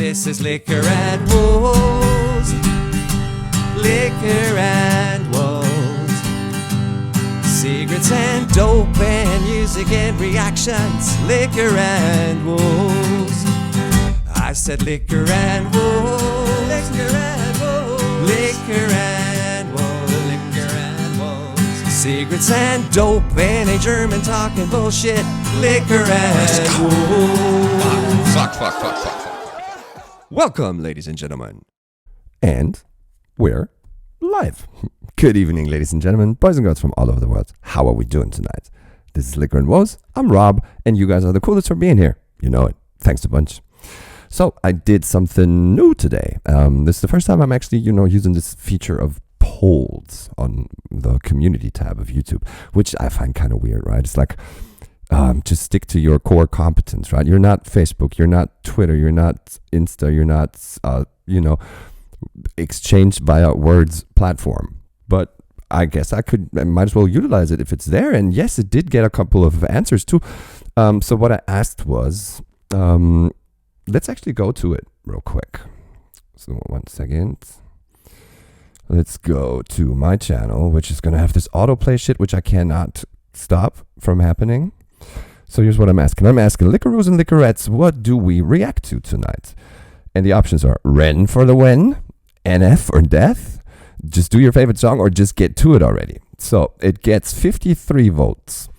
This is Liquor and Wolves. Liquor and Wolves. Secrets and dope and music and reactions. Liquor and Wolves. I said liquor and wolves. Liquor and wolves. Liquor and wolves. Liquor and wolves. Secrets and dope and a German talking bullshit. Liquor and wolves. Fuck. Welcome, ladies and gentlemen. And we're live. Good evening, ladies and gentlemen, boys and girls from all over the world. How are we doing tonight? This is Liquor and Wolves. I'm Rob, and you guys are the coolest for being here. You know it. Thanks a bunch. So I did something new today. This is the first time I'm actually, using this feature of polls on the community tab of YouTube, which I find kind of weird, right? It's like, just stick to your core competence, right? You're not Facebook, you're not Twitter, you're not Insta, you're not, exchange via words platform. But I guess I might as well utilize it if it's there. And yes, it did get a couple of answers too. So what I asked was, let's actually go to it real quick. So 1 second. Let's go to my channel, which is going to have this autoplay shit, which I cannot stop from happening. So here's what I'm asking. I'm asking Liquoroos and Liquorettes, what do we react to tonight? And the options are Ren for the win, NF or death, just do your favorite song, or just get to it already. So it gets 53 votes.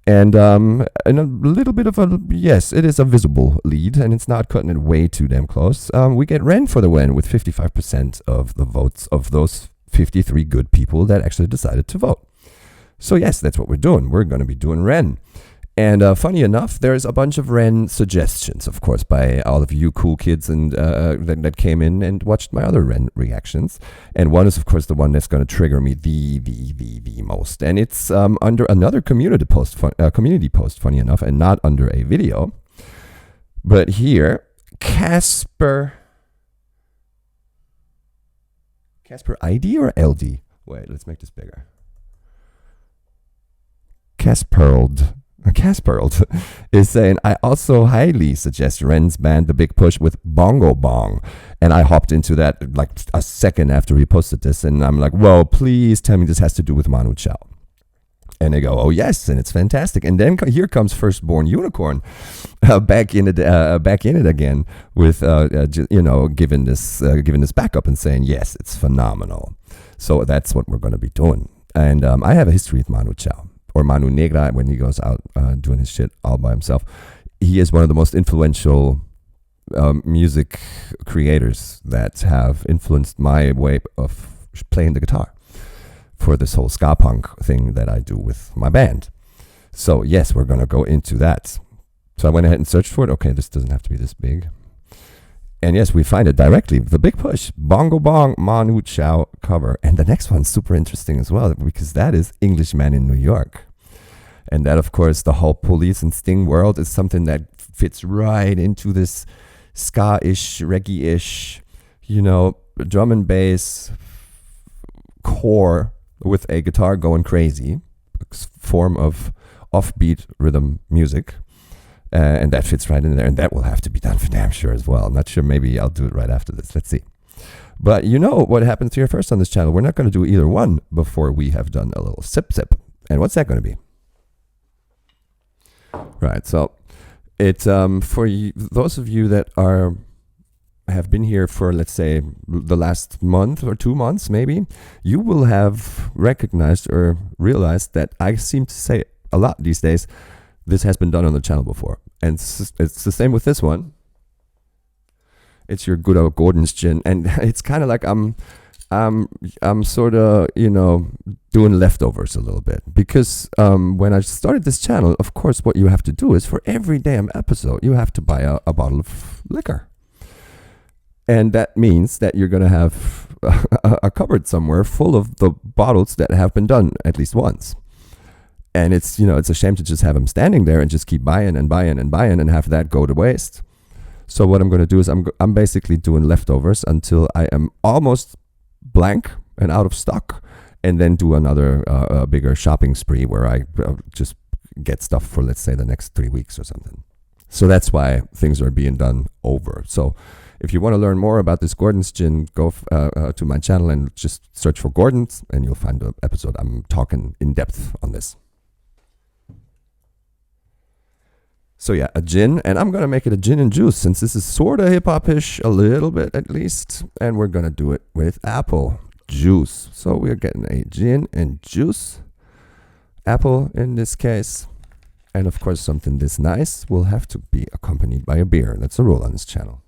And a little bit of yes, it is a visible lead, and it's not cutting it way too damn close. We get Ren for the win with 55% of the votes of those 53 good people that actually decided to vote. So yes, that's what we're doing. We're going to be doing Ren. And funny enough, there's a bunch of Ren suggestions, of course, by all of you cool kids and that came in and watched my other Ren reactions. And one is, of course, the one that's going to trigger me the most. And it's under another community post, funny enough, and not under a video. But here, Casper ID or LD? Wait, let's make this bigger. Casperled is saying, I also highly suggest Ren's band The Big Push with Bongo Bong. And I hopped into that like a second after he posted this, and I'm like, whoa, please tell me this has to do with Manu Chao. And they go, oh yes, and it's fantastic. And then here comes Firstborn Unicorn back in it again with giving this backup and saying, yes, it's phenomenal. So that's what we're going to be doing. And I have a history with Manu Chao, or Manu Negra, when he goes out doing his shit all by himself. He is one of the most influential music creators that have influenced my way of playing the guitar for this whole ska punk thing that I do with my band. So yes, we're going to go into that. So I went ahead and searched for it. Okay, this doesn't have to be this big. And yes, we find it directly. The Big Push, Bongo Bong, Manu Chao cover. And the next one's super interesting as well, because that is Englishman in New York. And that, of course, the whole Police and Sting world is something that fits right into this ska-ish, reggae-ish, drum and bass core with a guitar going crazy, form of offbeat rhythm music. And that fits right in there, and that will have to be done for damn sure as well. I'm not sure, maybe I'll do it right after this. Let's see. But you know what happens here first on this channel. We're not going to do either one before we have done a little sip. And what's that going to be? Right, so it's for you, those of you that have been here for, let's say, the last month or 2 months, maybe, you will have recognized or realized that I seem to say a lot these days, this has been done on the channel before. And it's the same with this one. It's your good old gordonsgin. And it's kind of like I'm sort of, doing leftovers a little bit. Because when I started this channel, of course, what you have to do is for every damn episode, you have to buy a bottle of liquor. And that means that you're going to have a cupboard somewhere full of the bottles that have been done at least once. And it's a shame to just have them standing there and just keep buying and buying and buying and have that go to waste. So what I'm going to do is I'm basically doing leftovers until I am almost blank and out of stock, and then do another bigger shopping spree where I just get stuff for, let's say, the next 3 weeks or something. So that's why things are being done over. So If you want to learn more about this gordonsgin, go to my channel and just search for Gordons, and you'll find the episode. I'm talking in depth on this. So yeah, a gin, and I'm going to make it a gin and juice since this is sort of hip-hop-ish, a little bit at least, and we're going to do it with apple juice. So we're getting a gin and juice, apple in this case, and of course something this nice will have to be accompanied by a beer. That's a rule on this channel.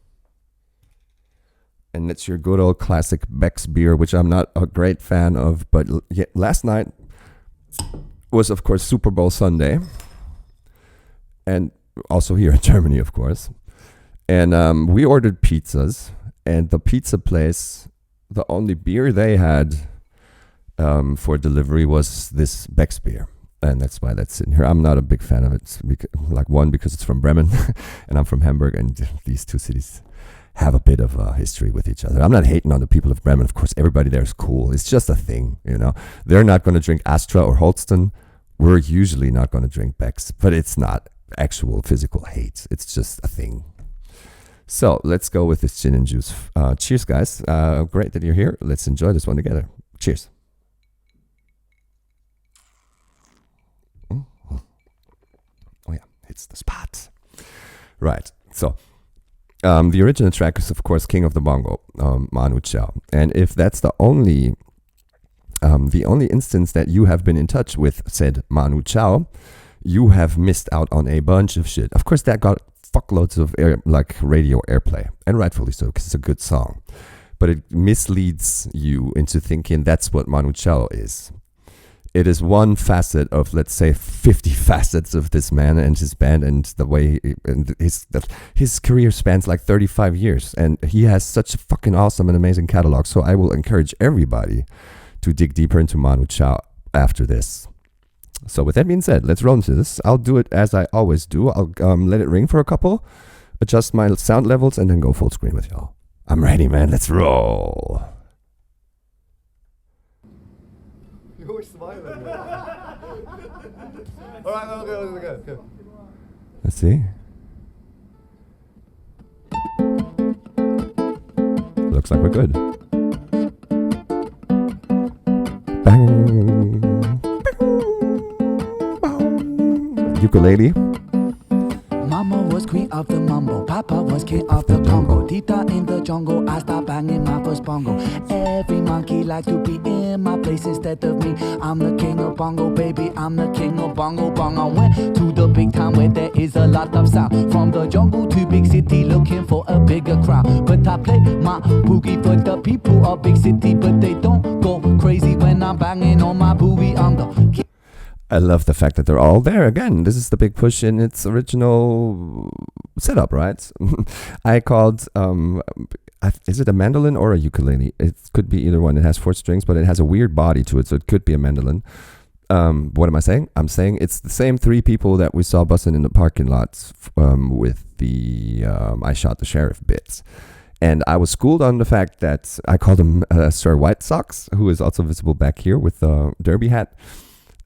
And it's your good old classic Beck's beer, which I'm not a great fan of, but last night was of course Super Bowl Sunday, and also here in Germany, of course. And we ordered pizzas, and the pizza place, the only beer they had for delivery was this Beck's beer. And that's why that's in here. I'm not a big fan of it. Because it's from Bremen, and I'm from Hamburg, and these two cities have a bit of a history with each other. I'm not hating on the people of Bremen. Of course, everybody there is cool. It's just a thing, you know. They're not going to drink Astra or Holsten. We're usually not going to drink Beck's, but it's not actual physical hate. It's just a thing. So let's go with this gin and juice. Cheers, guys. Great that you're here. Let's enjoy this one together. Cheers. Oh yeah, hits the spot. Right. So the original track is of course Kingofthebongo, Manu Chao. And if that's the only instance that you have been in touch with said Manu Chao, you have missed out on a bunch of shit. Of course, that got fuckloads of radio airplay, and rightfully so, because it's a good song. But it misleads you into thinking that's what Manu Chao is. It is one facet of, let's say, 50 facets of this man and his band, and the way his career spans like 35 years, and he has such a fucking awesome and amazing catalog. So I will encourage everybody to dig deeper into Manu Chao after this. So with that being said, let's roll into this. I'll do it as I always do. I'll let it ring for a couple, adjust my sound levels, and then go full screen with y'all. I'm ready, man. Let's roll. You're smiling. All right, okay. Let's see. Looks like we're good. Bang. Ukulele. Mama was queen of the mambo, Papa was king of the Congo. Tita in the jungle, I stopped banging my first bongo. Every monkey like to be in my place instead of me. I'm the king of bongo, baby, I'm the king of bongo bong. I went to the big town where there is a lot of sound. From the jungle to big city, looking for a bigger crowd. But I play my boogie for the people of big city, but they don't go crazy when I'm banging on my boogie on the... I love the fact that they're all there again. This is the big push in its original setup, right? I called, is it a mandolin or a ukulele? It could be either one. It has 4 strings, but it has a weird body to it, so it could be a mandolin. What am I saying? I'm saying it's the same 3 people that we saw bussing in the parking lots with the I Shot the Sheriff bits. And I was schooled on the fact that I called him Sir White Socks, who is also visible back here with the derby hat.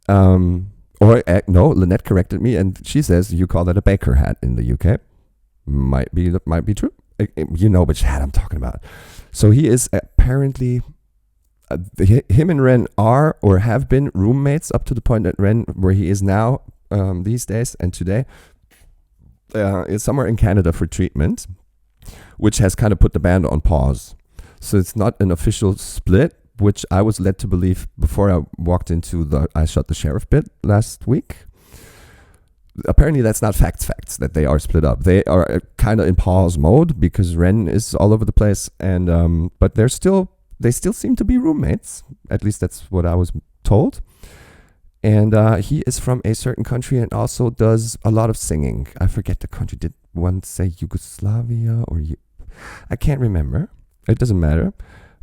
No, Lynette corrected me, and she says you call that a Baker hat in the UK. Might be true. You know which hat I'm talking about. So he is apparently, him and Ren are or have been roommates up to the point that Ren, where he is now these days and today, is somewhere in Canada for treatment, which has kind of put the band on pause. So it's not an official split, which I was led to believe before I walked into the I Shot the Sheriff bit last week. Apparently that's not facts that they are split up. They are kind of in pause mode because Ren is all over the place, and but they still seem to be roommates. At least that's what I was told. And he is from a certain country and also does a lot of singing. I forget the country. Did one say Yugoslavia or I can't remember. It doesn't matter.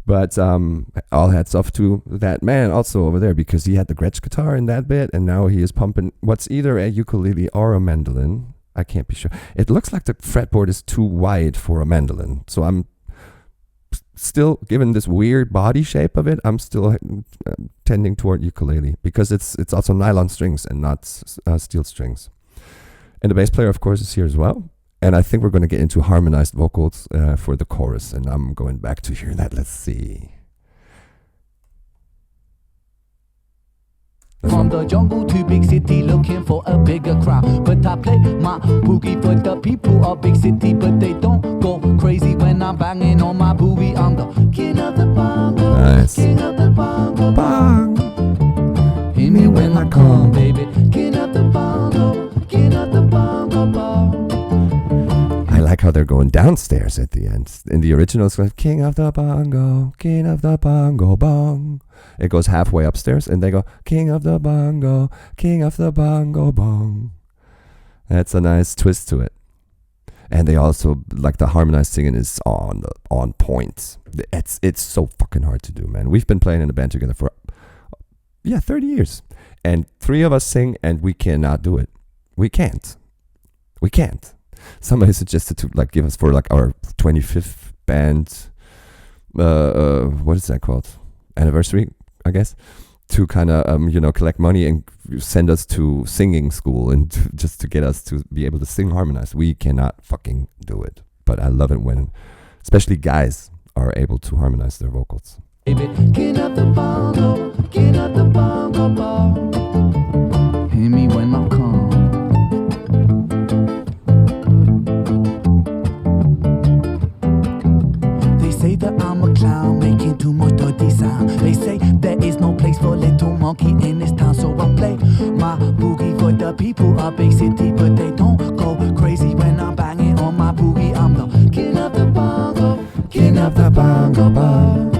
But all hats off to that man also over there, because he had the Gretsch guitar in that bit, and now he is pumping what's either a ukulele or a mandolin. I can't be sure. It looks like the fretboard is too wide for a mandolin. So I'm still, given this weird body shape of it, I'm still tending toward ukulele, because it's also nylon strings and not steel strings. And the bass player, of course, is here as well. And I think we're going to get into harmonized vocals for the chorus. And I'm going back to hear that. Let's see. From the jungle to big city, looking for a bigger crowd. But I play my boogie for the people of big city, but they don't go crazy when I'm banging on my boogie. I'm the king of the bongo, Nice. king of the bongo Bong. Hear me when I come, baby. King of the bongo, king of the bongo bong. I like how they're going downstairs at the end. In the original, it's like king of the bongo bong. It goes halfway upstairs, and they go king of the bongo bong. That's a nice twist to it. And they also, like, the harmonized singing is on point. It's so fucking hard to do, man. We've been playing in a band together for 30 years, and 3 of us sing, and we cannot do it. We can't. Somebody suggested to, like, give us for, like, our 25th band, what is that called? Anniversary, I guess, to kind of, collect money and send us to singing school and just to get us to be able to sing harmonized. We cannot fucking do it. But I love it when, especially guys, are able to harmonize their vocals. Baby, king of the bongo bong. Hear me when I come. Say that I'm a clown, making too much dirty sound. They say there is no place for little monkey in this town, so I play my boogie for the people of big city, but they don't go crazy when I'm banging on my boogie. I'm the king of the bongo bong.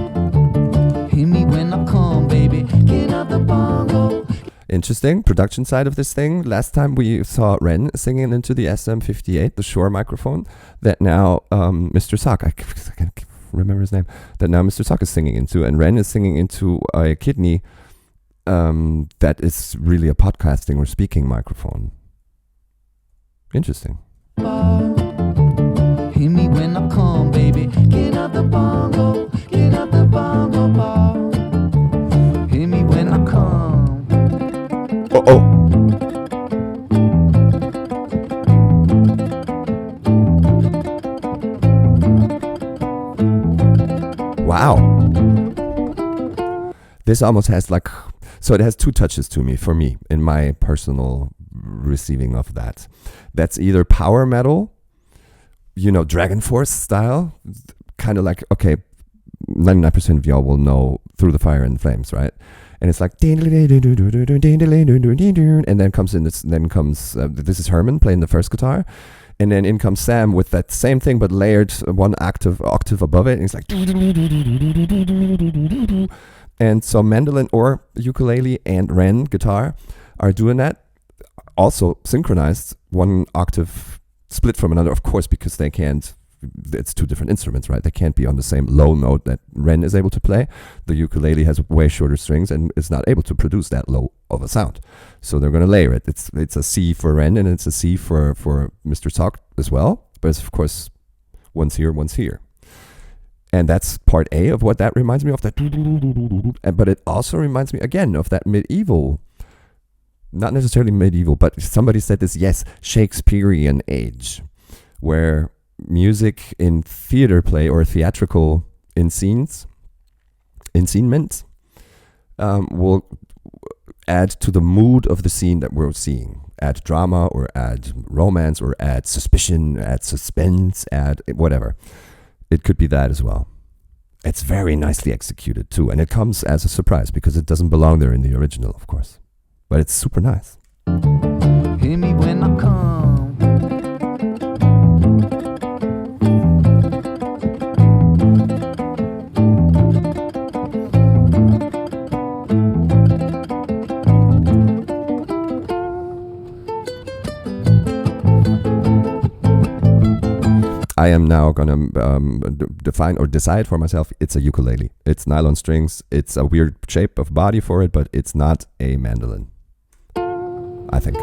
Hear me when I come, baby, king of the bongo. Interesting production side of this thing. Last time we saw Ren singing into the SM58, the Shure microphone, that now Mr. Sock, I can't remember his name, that now Mr. Sock is singing into, and Ren is singing into a kidney that is really a podcasting or speaking microphone. Interesting. Hear me when I come, baby, king of the bongo bong. Hear me when I come. Oh. Wow. This almost has like, so it has 2 touches to me, for me, in my personal receiving of that. That's either power metal, Dragon Force style, kind of like, okay, 99% of y'all will know Through the Fire and Flames, right? And it's like, and then comes this is Herman playing the first guitar, and then in comes Sam with that same thing but layered 1 octave above it, and he's like, and so mandolin or ukulele and Ren guitar are doing that, also synchronized, 1 octave split from another, of course, because they can't. It's 2 different instruments, right? They can't be on the same low note that Ren is able to play. The ukulele has way shorter strings and is not able to produce that low of a sound. So they're going to layer it. It's a C for Ren and it's a C for Mr. Sock as well. But it's, of course, one's here, one's here. And that's part A of what that reminds me of. But it also reminds me, again, of that medieval, not necessarily medieval, but somebody said this, yes, Shakespearean age, where music in theater play or theatrical enseignement will add to the mood of the scene that we're seeing. Add drama or add romance or add suspicion, add suspense, add whatever. It could be that as well. It's very nicely executed too, and it comes as a surprise because it doesn't belong there in the original, of course. But it's super nice. Hear me when I come. I am now going to define or decide for myself, it's a ukulele. It's nylon strings. It's a weird shape of body for it, but it's not a mandolin, I think.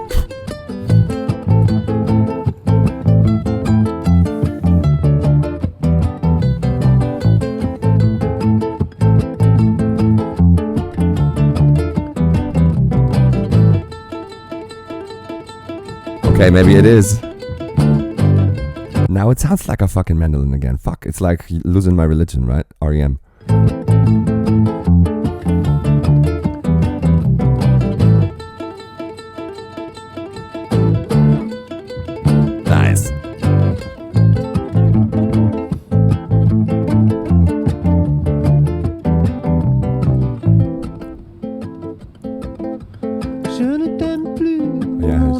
Okay, maybe it is. Now it sounds like a fucking mandolin again. Fuck, it's like losing my religion, right? REM. Nice. Je ne t'aime plus. Yeah,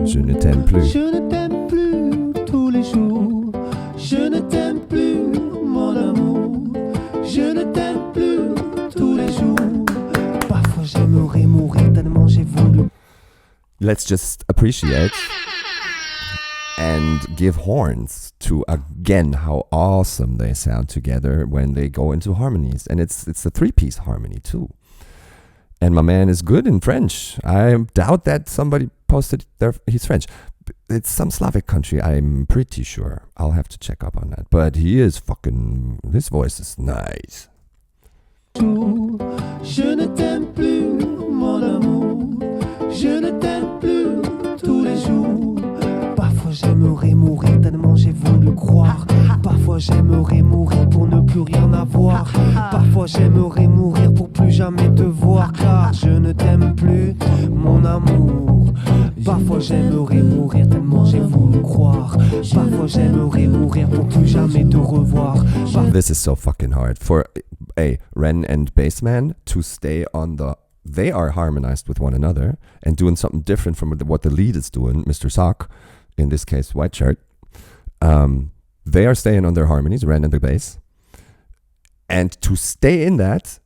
je ne t'aime plus. Je ne t'aime plus tous les jours. Je ne t'aime plus, mon amour. Je ne t'aime plus tous les jours. Parfois j'aimerais mourir tellement j'ai voulu. Let's just appreciate and give horns to again how awesome they sound together when they go into harmonies. And it's a 3-piece harmony too. And my man is good in French. I doubt that somebody posted there. He's French. It's some Slavic country, I'm pretty sure. I'll have to check up on that. But he is fucking... His voice is nice. Je ne t'aime plus, mon amour. Je ne t'aime plus tous les jours. Parfois j'aimerais mourir tellement j'ai voulu croire. Parfois j'aimerais mourir pour ne plus rien avoir. Parfois j'aimerais mourir pour plus jamais te voir. Car je ne t'aime plus, mon amour. Parfois j'aimerais mourir tellement j'ai voulu croire. Parfois j'aimerais mourir pour plus jamais te revoir. This is so fucking hard. For a Ren and Bassman to stay on the... They are harmonized with one another and doing something different from what the lead is doing, Mr. Sock, in this case, White Shirt. They are staying on their harmonies, Ren and the bass. And to stay in that,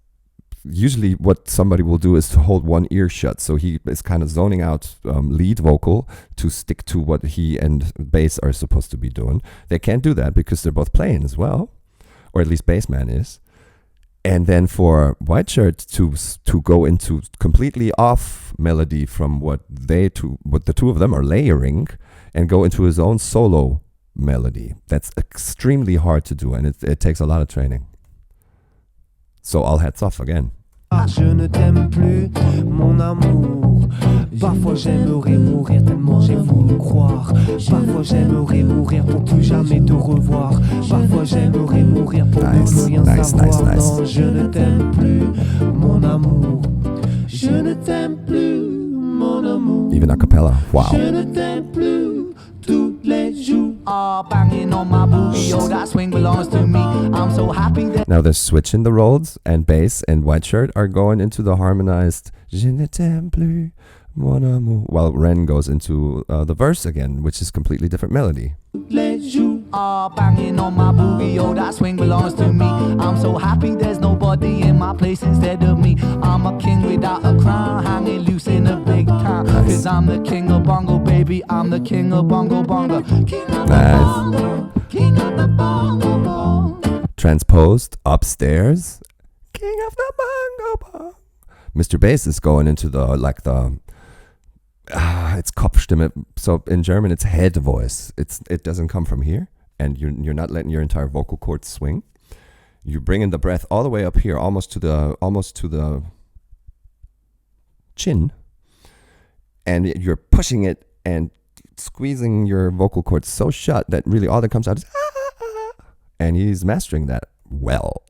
usually what somebody will do is to hold one ear shut. So he is kind of zoning out lead vocal to stick to what he and bass are supposed to be doing. They can't do that because they're both playing as well, or at least Bassman is. And then for White Shirt to go into completely off melody from what the two of them are layering and go into his own solo melody. That's extremely hard to do, and it takes a lot of training. So all hats off again. Je ne t'aime plus, mon amour. Parfois j'aimerais mourir tellement j'ai voulu croire. Parfois j'aimerais mourir pour plus jamais te revoir. Parfois j'aimerais mourir pour ne plus rien savoir. Non, je ne t'aime plus, mon amour. Je ne t'aime plus, mon amour. Even a cappella. Wow. Je ne t'aime plus tous les jours. Banging on my booty, oh, that swing belongs to me. I'm so happy that. Now they're switching the roles, and bass and White Shirt are going into the harmonized Je ne t'aime plus, mon amour, while Ren goes into the verse again, which is completely different melody. Banging on my booty, oh, that swing belongs to me. I'm so happy there's nobody in my place instead of me. I'm a king without a crown, hanging loose in a big town. Cause I'm the king of bongo, baby, I'm the king of bongo bongo. King of the bongo, king of the bongo bongo. Transposed upstairs, king of the bongo bongo. Mr. Bass is going into it's Kopfstimme. So in German, it's head voice. It doesn't come from here, and you're not letting your entire vocal cords swing. You're bringing the breath all the way up here, almost to the chin, and you're pushing it and squeezing your vocal cords so shut that really all that comes out is and he's mastering that well.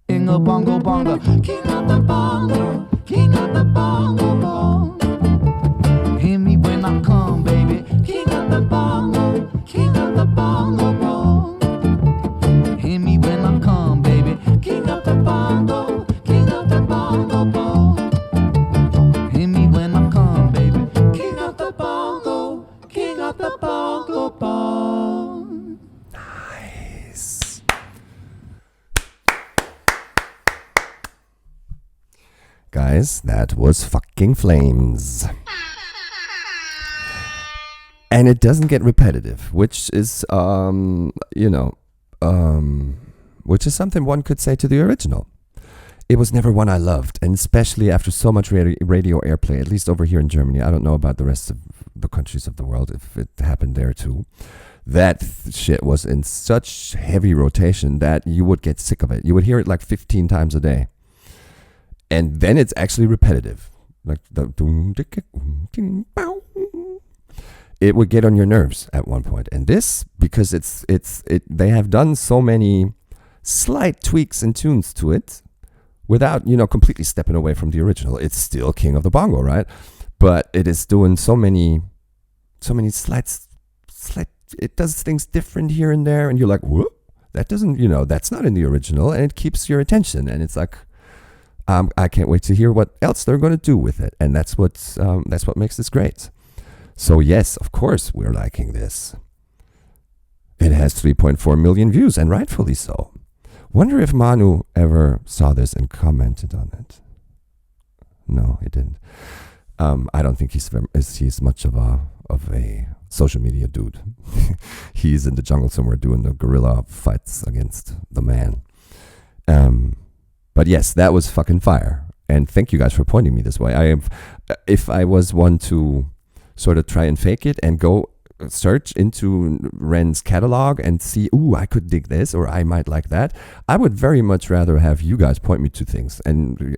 King of bongo bongo, king of the bongo, king of the bongo bongo. Hear me when I come, baby. King of the bongo, king of the bongo bongo. Hear me when I come, baby. King of the bongo, king of the bongo bongo. Hear me when I come, baby. King of the bongo, king of the bongo bongo. Nice. Guys, that was fucking flames. And it doesn't get repetitive, which is, which is something one could say to the original. It was never one I loved, and especially after so much radio airplay, at least over here in Germany. I don't know about the rest of the countries of the world, if it happened there too. That shit was in such heavy rotation that you would get sick of it. You would hear it like 15 times a day. And then it's actually repetitive. Like the it would get on your nerves at one point. And this, because they have done so many slight tweaks and tunes to it without, completely stepping away from the original. It's still King of the Bongo, right? But it is doing so many slight, it does things different here and there. And you're like, whoop, that doesn't, that's not in the original. And it keeps your attention. And it's like, I can't wait to hear what else they're going to do with it. And that's what makes this great. So yes, of course, we're liking this. It has 3.4 million views, and rightfully so. Wonder if Manu ever saw this and commented on it. No, he didn't. I don't think he's much of a social media dude. He's in the jungle somewhere doing the guerrilla fights against the man. But yes, that was fucking fire. And thank you guys for pointing me this way. If I was one to sort of try and fake it and go search into Ren's catalog and see, ooh, I could dig this or I might like that, I would very much rather have you guys point me to things and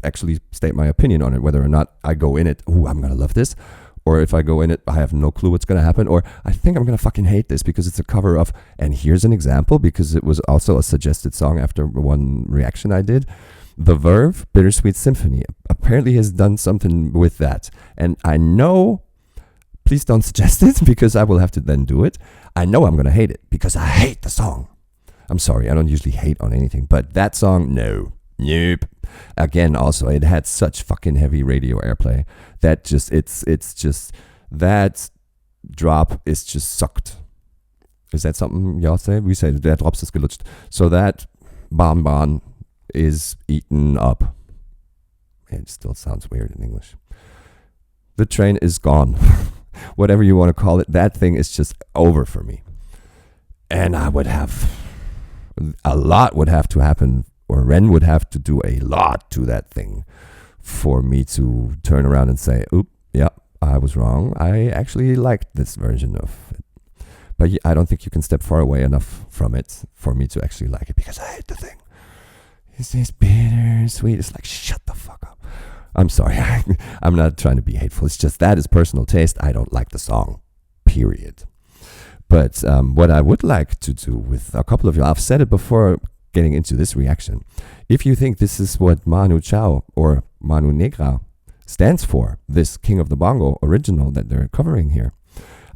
actually state my opinion on it, whether or not I go in it, ooh, I'm gonna love this, or if I go in it, I have no clue what's gonna happen, or I think I'm gonna fucking hate this because it's a cover of, and here's an example because it was also a suggested song after one reaction I did. The Verve, Bittersweet Symphony, apparently has done something with that. And I know, please don't suggest it because I will have to then do it. I know I'm going to hate it because I hate the song. I'm sorry, I don't usually hate on anything, but that song, nope. Again, also, it had such fucking heavy radio airplay that that drop is just sucked. Is that something y'all say? We say, der Drops ist gelutscht. So that Bonbon is eaten up. It still sounds weird in English. The train is gone. Whatever you want to call it, that thing is just over for me. And a lot would have to happen, or Ren would have to do a lot to that thing for me to turn around and say, oop, yeah, I was wrong. I actually liked this version of it. But I don't think you can step far away enough from it for me to actually like it because I hate the thing. It's bittersweet. It's like, shut the fuck up. I'm sorry. I'm not trying to be hateful. It's just that is personal taste. I don't like the song, period. But what I would like to do with a couple of you, I've said it before getting into this reaction. If you think this is what Manu Chao or Manu Negra stands for, this King of the Bongo original that they're covering here,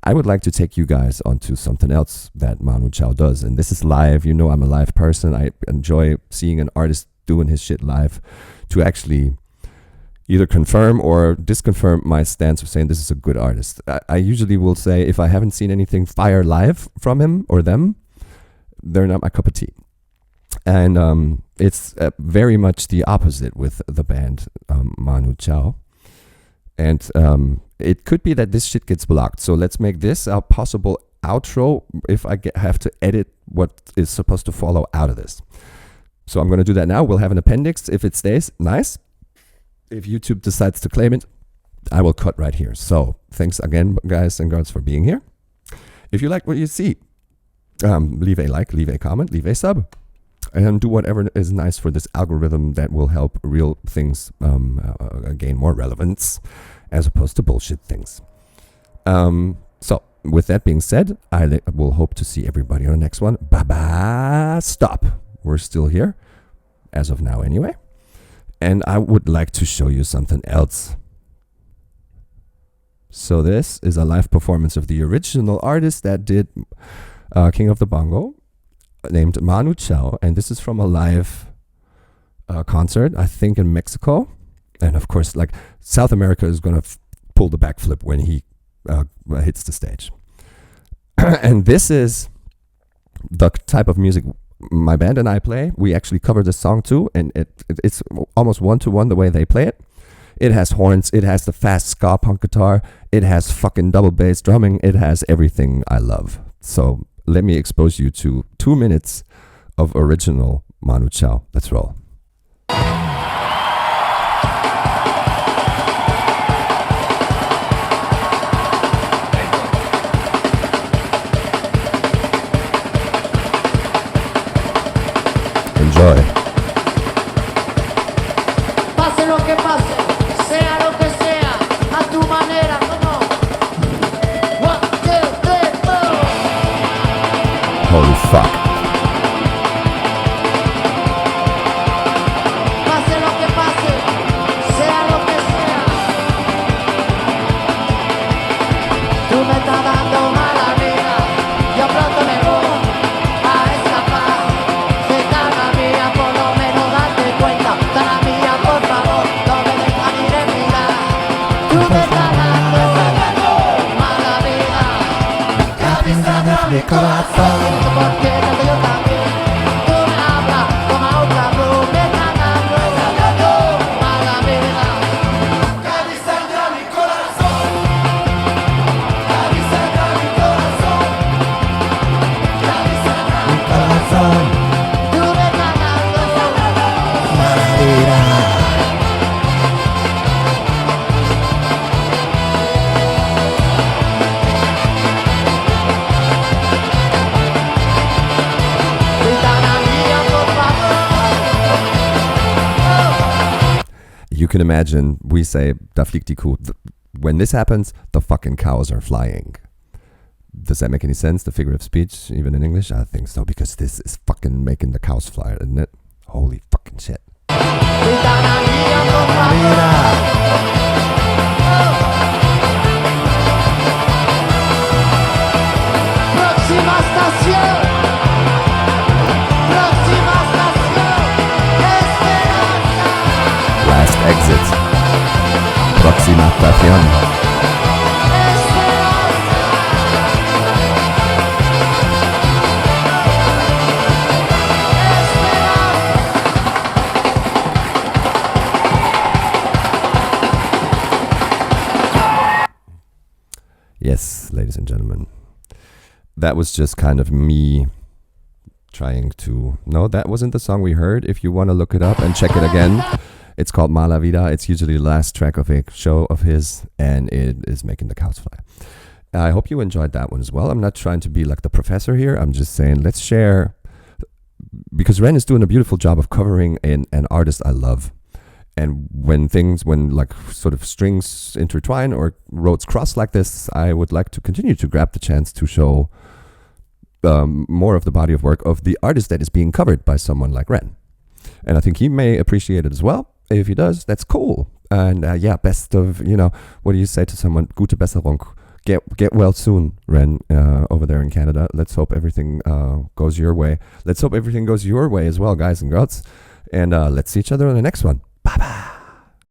I would like to take you guys onto something else that Manu Chao does. And this is live. You know I'm a live person. I enjoy seeing an artist doing his shit live to actually either confirm or disconfirm my stance of saying this is a good artist. I usually will say if I haven't seen anything fire live from him or them, they're not my cup of tea. And it's very much the opposite with the band Manu Chao. And it could be that this shit gets blocked. So let's make this a possible outro if I have to edit what is supposed to follow out of this. So I'm going to do that now. We'll have an appendix if it stays. Nice. If YouTube decides to claim it, I will cut right here. So thanks again, guys and girls, for being here. If you like what you see, leave a like, leave a comment, leave a sub, and do whatever is nice for this algorithm that will help real things gain more relevance as opposed to bullshit things. So with that being said, I will hope to see everybody on the next one. Bye-bye. Stop. We're still here, as of now anyway. And I would like to show you something else. So this is a live performance of the original artist that did King of the Bongo, named Manu Chao. And this is from a live concert, I think in Mexico. And of course, like South America is going to pull the backflip when he hits the stage. And this is the type of music my band and I play. We actually cover this song too, and it's almost one-to-one the way they play it. It has horns, it has the fast ska punk guitar, it has fucking double bass drumming, it has everything I love. So let me expose you to 2 minutes of original Manu Chao. Let's roll. Enjoy. Pase lo que pase, sea lo que sea, a tu manera, ¿cómo? corazón. Porque tanto yo también. Tú me hablas como a otra promesa, mala vida. Cali sangra mi corazón. Cali sangra mi corazón. Cali sangra mi corazón. Tú me cantando mala vida. You can imagine, we say, da fliegt die Kuh. When this happens, the fucking cows are flying. Does that make any sense, the figure of speech, even in English? I think so, because this is fucking making the cows fly, isn't it? Holy fucking shit. Próxima estación. Próxima estación. Esperanza. Last exit. Próxima estación. Yes, ladies and gentlemen. That was just kind of me trying to... No, that wasn't the song we heard. If you want to look it up and check it again, it's called Mala Vida. It's usually the last track of a show of his, and it is making the cows fly. I hope you enjoyed that one as well. I'm not trying to be like the professor here. I'm just saying let's share, because Ren is doing a beautiful job of covering an artist I love. And when like sort of strings intertwine or roads cross like this, I would like to continue to grab the chance to show more of the body of work of the artist that is being covered by someone like Ren. And I think he may appreciate it as well. If he does, that's cool. And yeah, best of, what do you say to someone? Gute Besserung. Get well soon, Ren, over there in Canada. Let's hope everything goes your way. Let's hope everything goes your way as well, guys and girls. And let's see each other on the next one. Bye-bye.